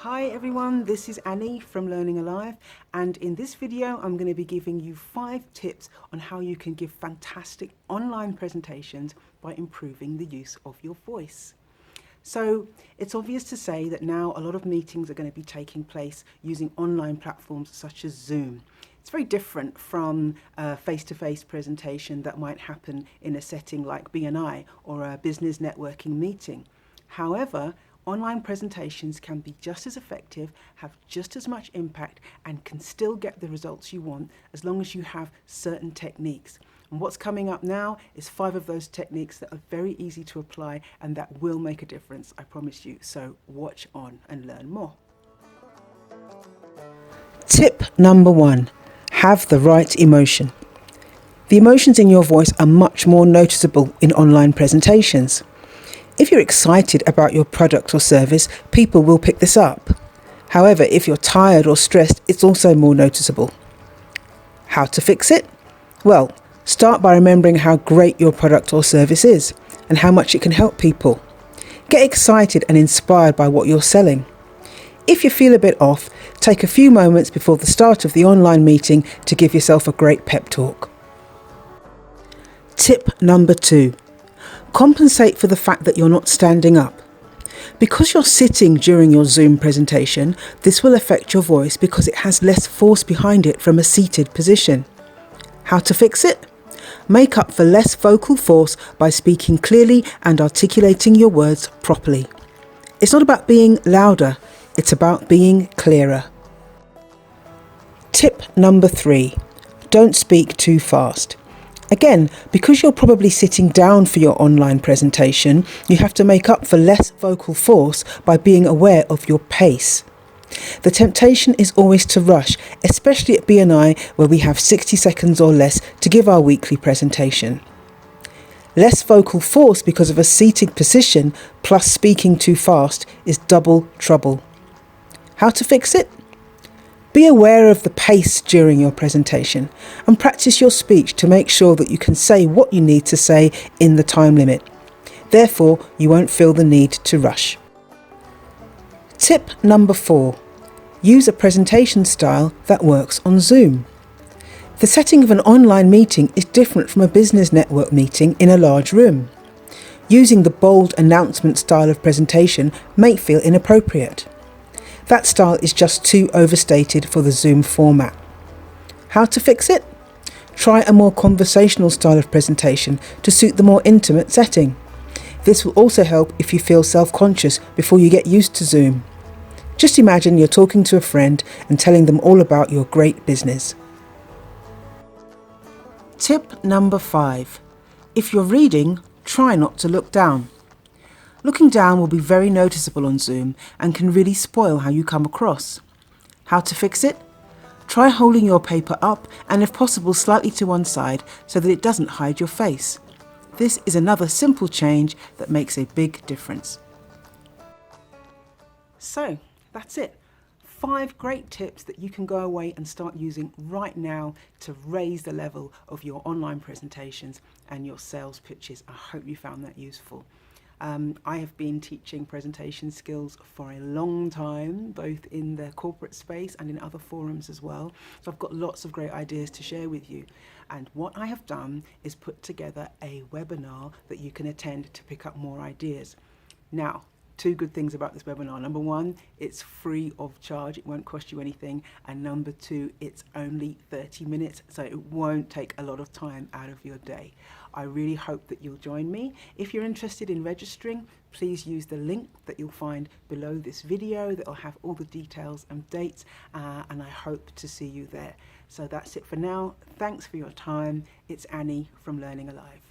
Hi everyone, this is Annie from Learning Alive, and in this video I'm going to be giving you 5 tips on how you can give fantastic online presentations by improving the use of your voice. So it's obvious to say that now a lot of meetings are going to be taking place using online platforms such as Zoom. It's very different from a face-to-face presentation that might happen in a setting like BNI or a business networking meeting. However, online presentations can be just as effective, have just as much impact, and can still get the results you want as long as you have certain techniques. And what's coming up now is 5 of those techniques that are very easy to apply and that will make a difference, I promise you. So watch on and learn more. Tip number 1, have the right emotion. The emotions in your voice are much more noticeable in online presentations. If you're excited about your product or service, people will pick this up. However, if you're tired or stressed, it's also more noticeable. How to fix it? Well, start by remembering how great your product or service is and how much it can help people. Get excited and inspired by what you're selling. If you feel a bit off, take a few moments before the start of the online meeting to give yourself a great pep talk. Tip number 2. Compensate for the fact that you're not standing up. Because you're sitting during your Zoom presentation, this will affect your voice because it has less force behind it from a seated position. How to fix it? Make up for less vocal force by speaking clearly and articulating your words properly. It's not about being louder, it's about being clearer. Tip number 3. Don't speak too fast. Again, because you're probably sitting down for your online presentation, you have to make up for less vocal force by being aware of your pace. The temptation is always to rush, especially at BNI where we have 60 seconds or less to give our weekly presentation. Less vocal force because of a seated position plus speaking too fast is double trouble. How to fix it? Be aware of the pace during your presentation and practice your speech to make sure that you can say what you need to say in the time limit. Therefore, you won't feel the need to rush. Tip number 4. Use a presentation style that works on Zoom. The setting of an online meeting is different from a business network meeting in a large room. Using the bold announcement style of presentation may feel inappropriate. That style is just too overstated for the Zoom format. How to fix it? Try a more conversational style of presentation to suit the more intimate setting. This will also help if you feel self-conscious before you get used to Zoom. Just imagine you're talking to a friend and telling them all about your great business. Tip number 5. If you're reading, try not to look down. Looking down will be very noticeable on Zoom and can really spoil how you come across. How to fix it? Try holding your paper up and if possible slightly to one side so that it doesn't hide your face. This is another simple change that makes a big difference. So that's it. 5 great tips that you can go away and start using right now to raise the level of your online presentations and your sales pitches. I hope you found that useful. I have been teaching presentation skills for a long time, both in the corporate space and in other forums as well. So I've got lots of great ideas to share with you. And what I have done is put together a webinar that you can attend to pick up more ideas. Now, 2 good things about this webinar. Number 1, it's free of charge. It won't cost you anything. And number 2, it's only 30 minutes, so it won't take a lot of time out of your day. I really hope that you'll join me. If you're interested in registering, please use the link that you'll find below this video that will have all the details and dates, and I hope to see you there. So that's it for now. Thanks for your time. It's Annie from Learning Alive.